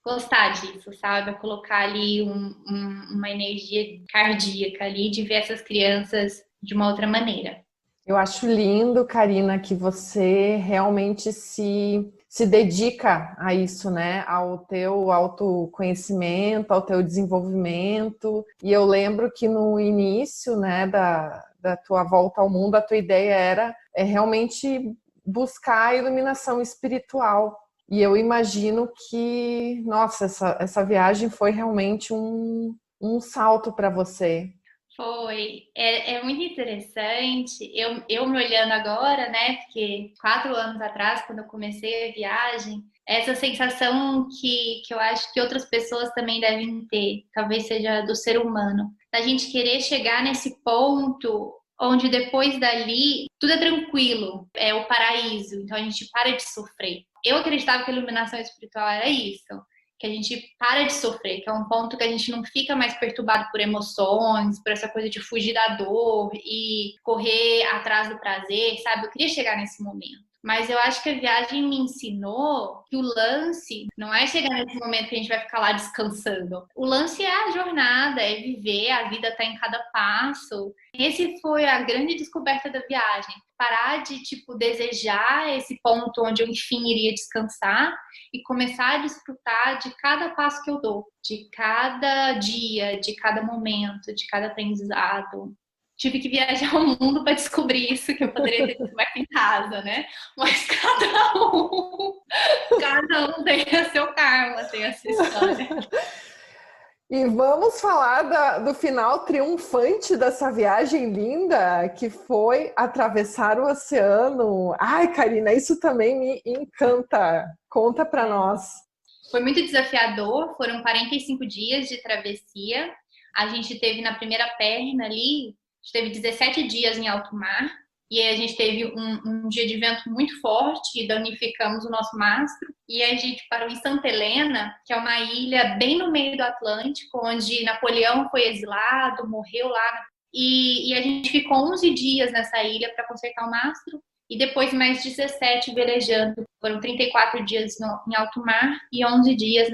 gostar disso, sabe? A colocar ali uma energia cardíaca ali de ver essas crianças de uma outra maneira. Eu acho lindo, Karina, que você realmente se dedica a isso, né? Ao teu autoconhecimento, ao teu desenvolvimento. E eu lembro que no início, né, da tua volta ao mundo, a tua ideia era realmente buscar a iluminação espiritual. E eu imagino que, nossa, essa viagem foi realmente um salto para você. Foi. É muito interessante. Eu me olhando agora, né? Porque 4 anos atrás, quando eu comecei a viagem, essa sensação que eu acho que outras pessoas também devem ter, talvez seja do ser humano, da gente querer chegar nesse ponto onde depois dali tudo é tranquilo, é o paraíso, então a gente para de sofrer. Eu acreditava que a iluminação espiritual era isso, que a gente para de sofrer, que é um ponto que a gente não fica mais perturbado por emoções, por essa coisa de fugir da dor e correr atrás do prazer, sabe? Eu queria chegar nesse momento. Mas eu acho que a viagem me ensinou que o lance não é chegar nesse momento que a gente vai ficar lá descansando. O lance é a jornada, é viver, a vida tá em cada passo. Esse foi a grande descoberta da viagem. Parar de, desejar esse ponto onde eu, enfim, iria descansar e começar a desfrutar de cada passo que eu dou, de cada dia, de cada momento, de cada aprendizado. Tive que viajar o mundo para descobrir isso, que eu poderia ter descoberto em casa, né? Mas cada um tem o seu karma, tem a sua história. E vamos falar do final triunfante dessa viagem linda, que foi atravessar o oceano. Ai, Karina, isso também me encanta. Conta para nós. Foi muito desafiador, foram 45 dias de travessia. A gente teve na primeira perna ali, a gente teve 17 dias em alto mar. E aí a gente teve um dia de vento muito forte e danificamos o nosso mastro. E aí a gente parou em Santa Helena, que é uma ilha bem no meio do Atlântico, onde Napoleão foi exilado, morreu lá. E a gente ficou 11 dias nessa ilha para consertar o mastro. E depois mais 17 velejando. Foram 34 dias em alto mar e 11 dias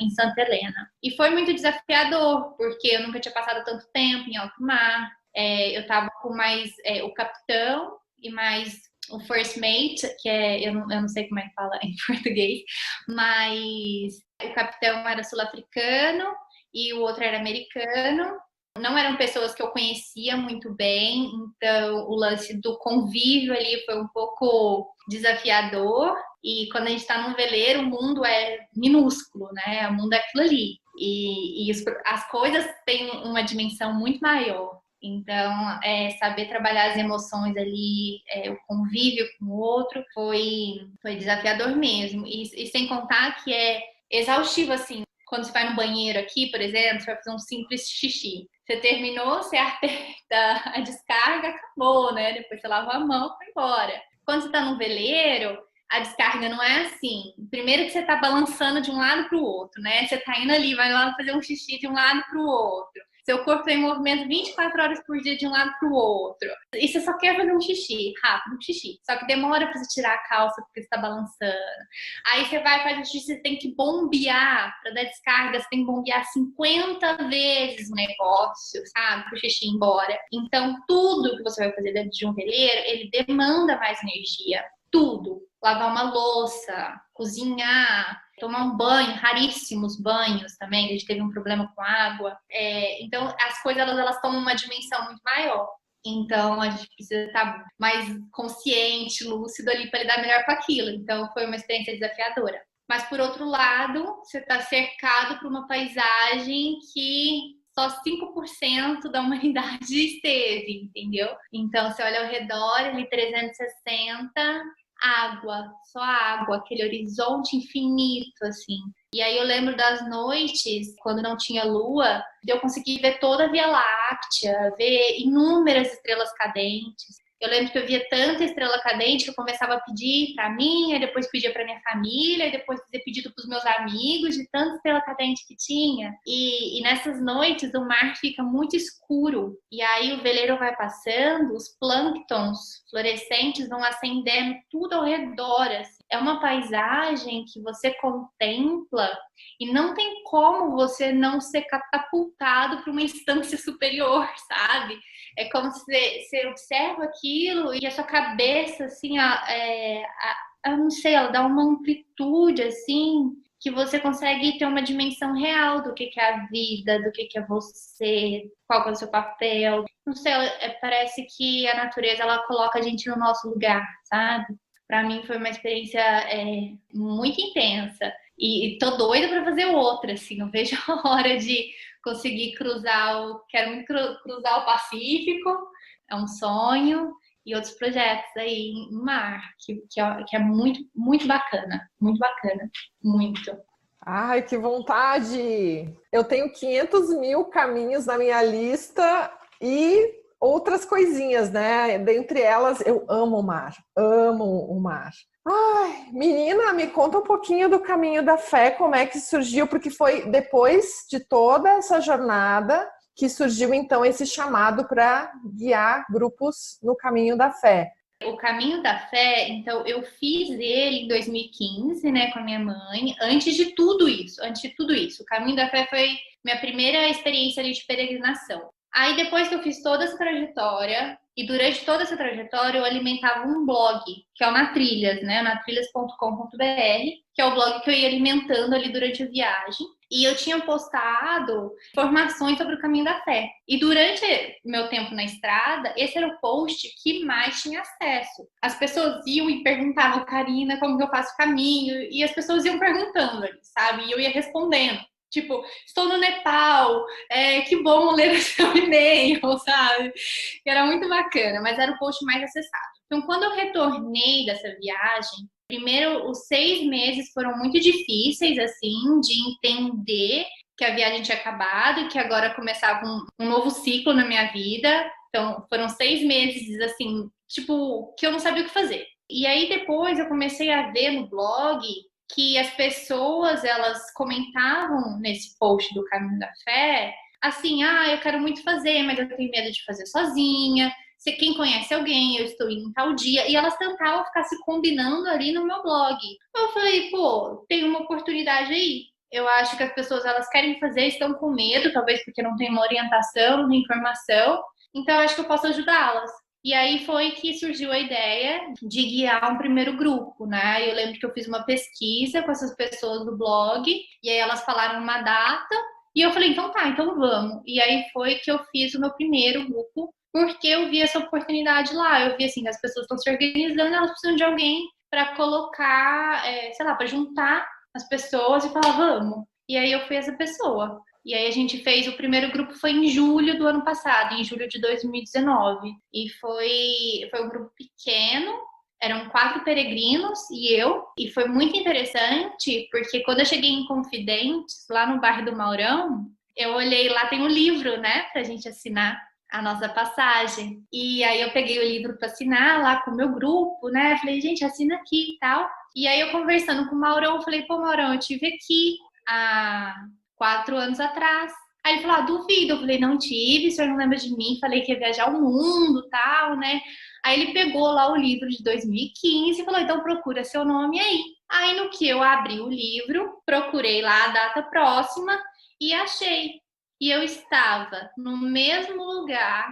em Santa Helena. E foi muito desafiador, porque eu nunca tinha passado tanto tempo em alto mar. Eu estava com mais o capitão e mais o first mate, que eu não sei como é que fala em português, mas o capitão era sul-africano e o outro era americano. Não eram pessoas que eu conhecia muito bem, então o lance do convívio ali foi um pouco desafiador. E quando a gente está num veleiro, o mundo é minúsculo, né? O mundo é aquilo ali. E as coisas têm uma dimensão muito maior. Então, saber trabalhar as emoções ali, o convívio com o outro, foi desafiador mesmo. E sem contar que é exaustivo, assim. Quando você vai no banheiro aqui, por exemplo, você vai fazer um simples xixi. Você terminou, você aperta a descarga, acabou, né? Depois você lava a mão, vai embora. Quando você tá no veleiro, a descarga não é assim. Primeiro que você tá balançando de um lado para o outro, né? Você tá indo ali, vai lá fazer um xixi de um lado para o outro. Seu corpo tem movimento 24 horas por dia de um lado para o outro. E você só quer fazer um xixi, rápido, um xixi. Só que demora para você tirar a calça porque você tá balançando. Aí você vai fazer o xixi, você tem que bombear. Para dar descarga, você tem que bombear 50 vezes o negócio, sabe? Para o xixi ir embora. Então, tudo que você vai fazer dentro de um veleiro, ele demanda mais energia. Tudo. Lavar uma louça, cozinhar, tomar um banho, raríssimos banhos também, a gente teve um problema com água. Então, as coisas elas tomam uma dimensão muito maior. Então, a gente precisa estar mais consciente, lúcido ali para lidar melhor com aquilo. Então, foi uma experiência desafiadora. Mas, por outro lado, você está cercado por uma paisagem que só 5% da humanidade esteve, entendeu? Então, você olha ao redor, ali 360, água, só água, aquele horizonte infinito, assim. E aí eu lembro das noites, quando não tinha lua, de eu conseguir ver toda a Via Láctea, ver inúmeras estrelas cadentes. Eu lembro que eu via tanta estrela cadente que eu começava a pedir para mim, aí depois pedia para minha família, e depois fazia pedido para os meus amigos de tanta estrela cadente que tinha. E nessas noites o mar fica muito escuro, e aí o veleiro vai passando, os plânctons fluorescentes vão acendendo tudo ao redor. Assim. É uma paisagem que você contempla e não tem como você não ser catapultado para uma instância superior, sabe? É como se você observa aquilo e a sua cabeça, assim, eu não sei, ela dá uma amplitude, assim, que você consegue ter uma dimensão real do que é a vida, do que é você, qual é o seu papel. Não sei, parece que a natureza, ela coloca a gente no nosso lugar, sabe? Para mim foi uma experiência muito intensa. E tô doida para fazer outra, assim, não vejo a hora de conseguir quero muito cruzar o Pacífico, é um sonho, e outros projetos aí em mar, que é muito, muito bacana, muito. Ai, que vontade! Eu tenho 500 mil caminhos na minha lista e outras coisinhas, né? Dentre elas, eu amo o mar, amo o mar. Ai, menina, me conta um pouquinho do Caminho da Fé, como é que surgiu, porque foi depois de toda essa jornada que surgiu, então, esse chamado para guiar grupos no Caminho da Fé. O Caminho da Fé, então, eu fiz ele em 2015, né, com a minha mãe, antes de tudo isso. O Caminho da Fé foi minha primeira experiência ali de peregrinação. Aí, depois que eu fiz toda essa trajetória, e durante toda essa trajetória eu alimentava um blog, que é o Natrilhas, né? natrilhas.com.br, que é o blog que eu ia alimentando ali durante a viagem. E eu tinha postado informações sobre o Caminho da Fé. E durante meu tempo na estrada, esse era o post que mais tinha acesso. As pessoas iam e perguntavam, Karina, como que eu faço o caminho? E as pessoas iam perguntando ali, sabe? E eu ia respondendo. Tipo, estou no Nepal, que bom ler o seu e-mail, sabe? Era muito bacana, mas era o post mais acessado. Então, quando eu retornei dessa viagem, primeiro, os 6 meses foram muito difíceis, assim, de entender que a viagem tinha acabado e que agora começava um novo ciclo na minha vida. Então, foram 6 meses, assim, tipo, que eu não sabia o que fazer. E aí, depois, eu comecei a ver no blog que as pessoas, elas comentavam nesse post do Caminho da Fé, assim, eu quero muito fazer, mas eu tenho medo de fazer sozinha. Se quem conhece alguém, eu estou indo em tal dia. E elas tentavam ficar se combinando ali no meu blog. Eu falei, pô, tem uma oportunidade aí. Eu acho que as pessoas, elas querem fazer, estão com medo, talvez porque não tem uma orientação, não tem informação. Então, eu acho que eu posso ajudá-las. E aí foi que surgiu a ideia de guiar um primeiro grupo, né? Eu lembro que eu fiz uma pesquisa com essas pessoas do blog, e aí elas falaram uma data, e eu falei, então tá, então vamos. E aí foi que eu fiz o meu primeiro grupo, porque eu vi essa oportunidade lá. Eu vi assim, as pessoas estão se organizando, elas precisam de alguém para colocar, sei lá, para juntar as pessoas e falar, vamos. E aí eu fui essa pessoa. E aí a gente fez, o primeiro grupo foi em julho do ano passado, em julho de 2019. E foi um grupo pequeno, eram 4 peregrinos e eu. E foi muito interessante, porque quando eu cheguei em Confidentes, lá no bairro do Maurão, eu olhei lá, tem um livro, né, pra gente assinar a nossa passagem. E aí eu peguei o livro para assinar lá com o meu grupo, né? Falei, gente, assina aqui e tal. E aí eu conversando com o Maurão, falei, pô, Maurão, eu tive aqui há 4 anos atrás. Aí ele falou, duvido. Eu falei, não tive, o senhor não lembra de mim? Falei que ia viajar o mundo e tal, né? Aí ele pegou lá o livro de 2015 e falou, então procura seu nome aí. Aí no que eu abri o livro, procurei lá a data próxima e achei. E eu estava no mesmo lugar,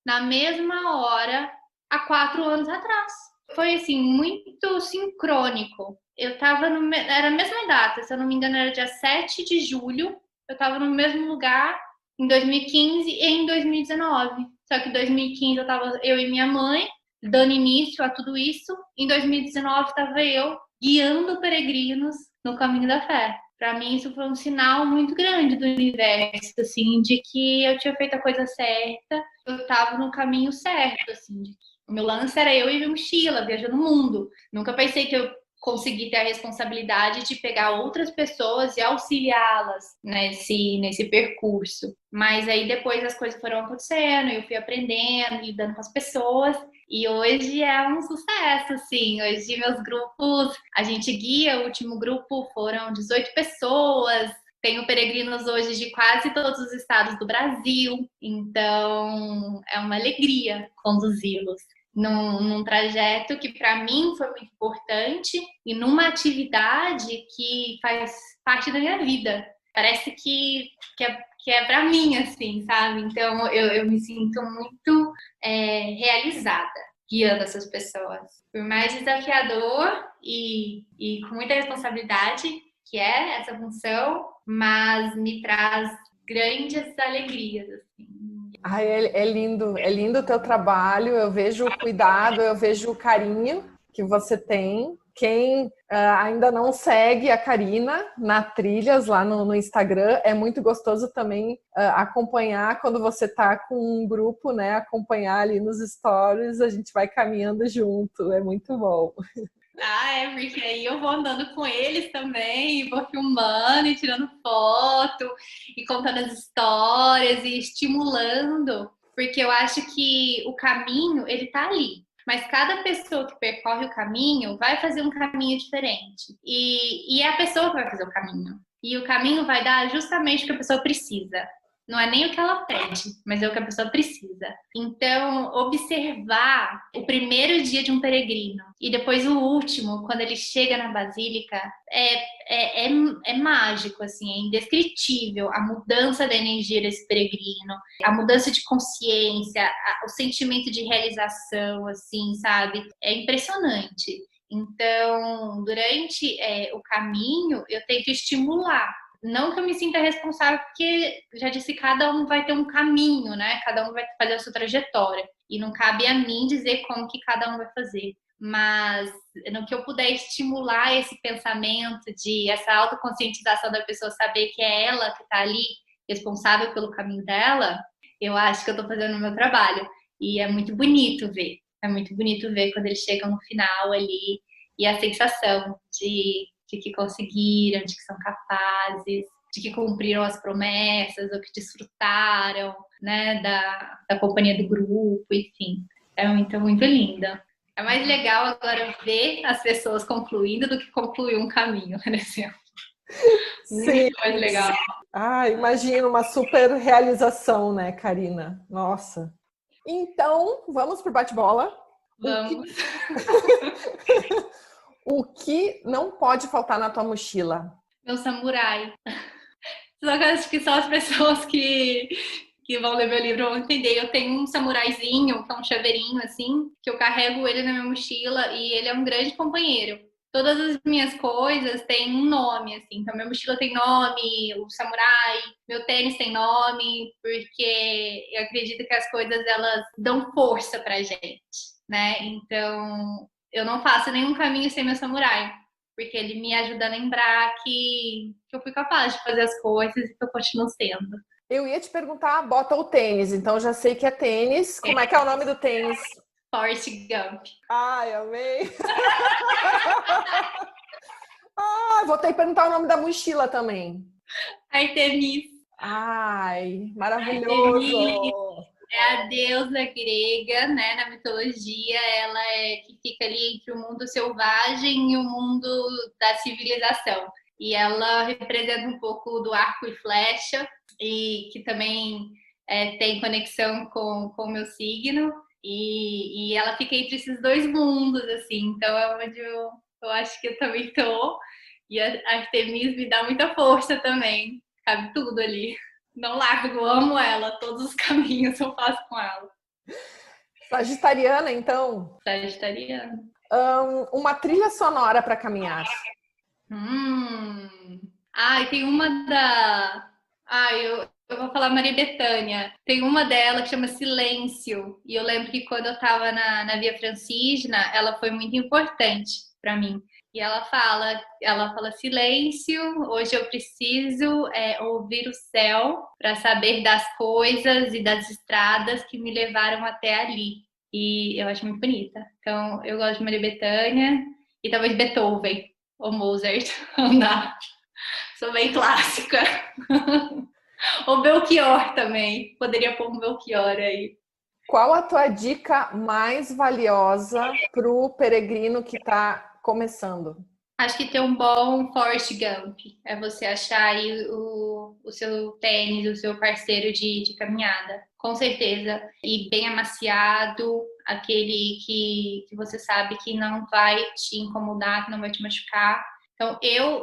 na mesma hora, há 4 anos atrás. Foi, assim, muito sincrônico. Eu estava era a mesma data, se eu não me engano, era dia 7 de julho. Eu estava no mesmo lugar em 2015 e em 2019. Só que em 2015 eu estava eu e minha mãe, dando início a tudo isso. Em 2019 estava eu guiando peregrinos no caminho da fé. Para mim isso foi um sinal muito grande do universo, assim, de que eu tinha feito a coisa certa, eu estava no caminho certo, assim. O meu lance era eu e minha mochila, viajando o mundo. Nunca pensei que eu consegui ter a responsabilidade de pegar outras pessoas e auxiliá-las nesse percurso. Mas aí depois as coisas foram acontecendo, eu fui aprendendo, lidando com as pessoas. E hoje é um sucesso, assim. Hoje meus grupos, a gente guia, o último grupo foram 18 pessoas. Tenho peregrinos hoje de quase todos os estados do Brasil. Então, é uma alegria conduzi-los num trajeto que para mim foi muito importante e numa atividade que faz parte da minha vida. Parece que é para mim, assim, sabe? Então, eu me sinto muito realizada guiando essas pessoas. Por mais desafiador e com muita responsabilidade que é essa função, mas me traz grandes alegrias, assim. Ai, é lindo o teu trabalho, eu vejo o cuidado, eu vejo o carinho que você tem. Quem ainda não segue a Karina na Trilhas lá no Instagram, é muito gostoso também acompanhar quando você está com um grupo, né? Acompanhar ali nos stories, a gente vai caminhando junto, é muito bom. Porque aí eu vou andando com eles também, vou filmando e tirando foto, e contando as histórias e estimulando, porque eu acho que o caminho, ele tá ali. Mas cada pessoa que percorre o caminho vai fazer um caminho diferente. E é a pessoa que vai fazer o caminho. E o caminho vai dar justamente o que a pessoa precisa. Não é nem o que ela pede, mas é o que a pessoa precisa. Então, observar o primeiro dia de um peregrino e depois o último, quando ele chega na Basílica, é mágico, assim, é indescritível a mudança da energia desse peregrino, a mudança de consciência, o sentimento de realização, assim, sabe? É impressionante. Então, durante o caminho, eu tento estimular. Não que eu me sinta responsável, porque já disse, cada um vai ter um caminho, né? Cada um vai fazer a sua trajetória. E não cabe a mim dizer como que cada um vai fazer. Mas no que eu puder estimular esse pensamento de essa autoconscientização da pessoa, saber que é ela que está ali, responsável pelo caminho dela, eu acho que eu estou fazendo o meu trabalho. E é muito bonito ver. É muito bonito ver quando eles chegam no final ali e a sensação de que conseguiram, de que são capazes, de que cumpriram as promessas, ou que desfrutaram, né, da companhia do grupo, enfim. É muito, muito linda. É mais legal agora ver as pessoas concluindo do que concluir um caminho, por exemplo. Sim. Muito mais legal. Imagino uma super realização, né, Karina? Nossa. Então, vamos pro bate-bola? Vamos. O que não pode faltar na tua mochila? Meu samurai. Só que acho que só as pessoas que vão ler meu livro vão entender. Eu tenho um samuraizinho, que é um chaveirinho, assim, que eu carrego ele na minha mochila e ele é um grande companheiro. Todas as minhas coisas têm um nome, assim. Então, minha mochila tem nome, o samurai, meu tênis tem nome, porque eu acredito que as coisas, elas dão força pra gente, né? Então, eu não faço nenhum caminho sem meu samurai, porque ele me ajuda a lembrar que eu fui capaz de fazer as coisas e que eu continuo sendo. Eu ia te perguntar bota ou tênis, então já sei que é tênis. Como é que é o nome do tênis? Forrest Gump. Ai, amei! Vou ter que perguntar o nome da mochila também. Artemis. Ai, maravilhoso! É a deusa grega, né? Na mitologia, ela é que fica ali entre o mundo selvagem e o mundo da civilização. E ela representa um pouco do arco e flecha, e que também tem conexão com o meu signo. E ela fica entre esses dois mundos, assim. Então é onde eu acho que eu também tô. E a Artemis me dá muita força também. Cabe tudo ali. Não largo, amo ela. Todos os caminhos eu faço com ela. Sagitariana, então? Sagitariana. Uma trilha sonora para caminhar. E tem uma da... eu vou falar Maria Bethânia. Tem uma dela que chama Silêncio. E eu lembro que quando eu tava na Via Francígena, ela foi muito importante para mim. E ela fala silêncio, hoje eu preciso ouvir o céu para saber das coisas e das estradas que me levaram até ali. E eu acho muito bonita. Então, eu gosto de Maria Bethânia e talvez Beethoven ou Mozart. Não, sou bem clássica. Ou Belchior também. Poderia pôr um Belchior aí. Qual a tua dica mais valiosa para o peregrino que está começando? Acho que ter um bom Forrest Gump é você achar aí o seu tênis, o seu parceiro de caminhada, com certeza. E bem amaciado, aquele que você sabe que não vai te incomodar, que não vai te machucar. Então,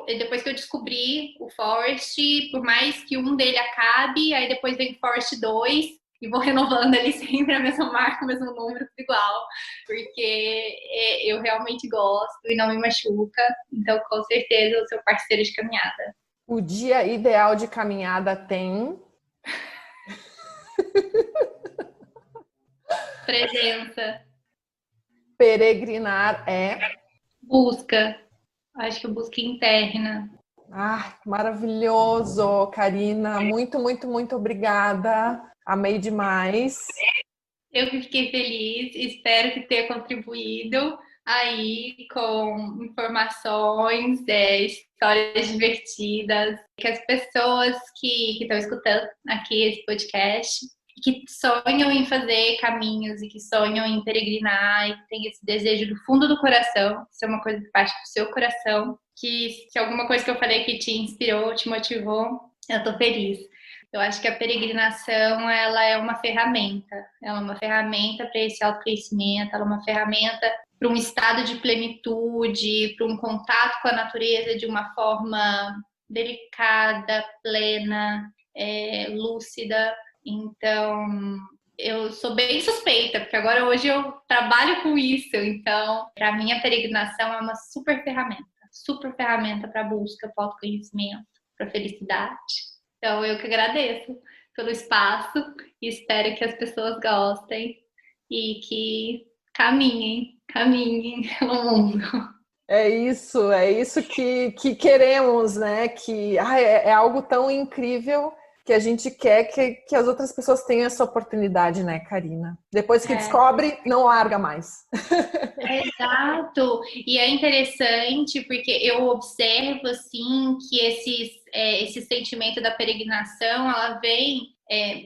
depois que eu descobri o Forrest, por mais que um dele acabe, aí depois vem o Forrest 2, e vou renovando ali sempre a mesma marca, o mesmo número, tudo igual, porque eu realmente gosto e não me machuca, então com certeza o seu parceiro de caminhada. O dia ideal de caminhada tem? Presença. Peregrinar é? Busca. Acho que busca interna. Maravilhoso, Karina. Muito, muito, muito obrigada. Amei demais. Eu que fiquei feliz, espero que tenha contribuído aí com informações, histórias divertidas, que as pessoas que estão escutando aqui esse podcast, que sonham em fazer caminhos e que sonham em peregrinar e que tem esse desejo do fundo do coração, isso é uma coisa que parte do seu coração, que se alguma coisa que eu falei que te inspirou, te motivou, eu tô feliz. Eu acho que a peregrinação, ela é uma ferramenta para esse autoconhecimento, ela é uma ferramenta para um estado de plenitude, para um contato com a natureza de uma forma delicada, plena, lúcida. Então, eu sou bem suspeita, porque agora hoje eu trabalho com isso. Então, para mim, a peregrinação é uma super ferramenta para a busca, para o autoconhecimento, para a felicidade. Então, eu que agradeço pelo espaço e espero que as pessoas gostem e que caminhem pelo mundo. É isso que queremos, né? Que é algo tão incrível que a gente quer que as outras pessoas tenham essa oportunidade, né, Karina? Depois que descobre, não larga mais. Exato. E é interessante porque eu observo, assim, que esse sentimento da peregrinação, ela vem...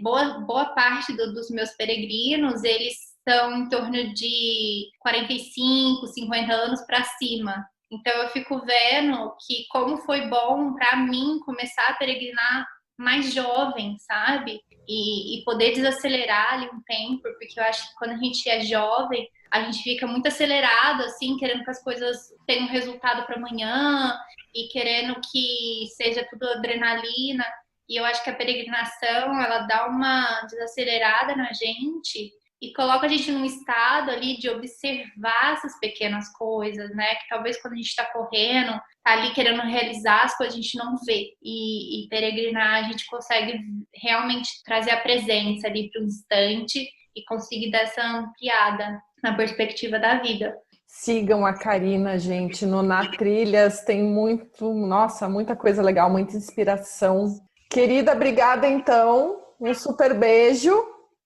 boa parte dos meus peregrinos, eles estão em torno de 45, 50 anos para cima. Então, eu fico vendo que como foi bom para mim começar a peregrinar mais jovem, sabe? E poder desacelerar ali um tempo, porque eu acho que quando a gente é jovem, a gente fica muito acelerado, assim, querendo que as coisas tenham resultado para amanhã e querendo que seja tudo adrenalina. E eu acho que a peregrinação, ela dá uma desacelerada na gente e coloca a gente num estado ali de observar essas pequenas coisas, né? Que talvez quando a gente está correndo, tá ali querendo realizar as coisas, a gente não vê. E peregrinar, a gente consegue realmente trazer a presença ali para um instante e conseguir dar essa ampliada na perspectiva da vida. Sigam a Karina, gente, no Na Trilhas tem muita coisa legal, muita inspiração. Querida, obrigada então, um super beijo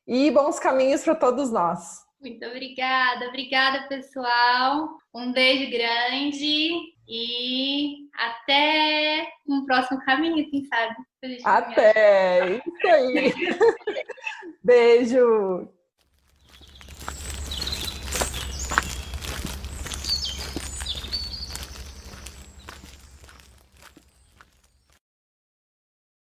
e bons caminhos para todos nós. Muito obrigada, pessoal. Um beijo grande E até um próximo caminho, quem sabe? Até! Isso aí! Beijo!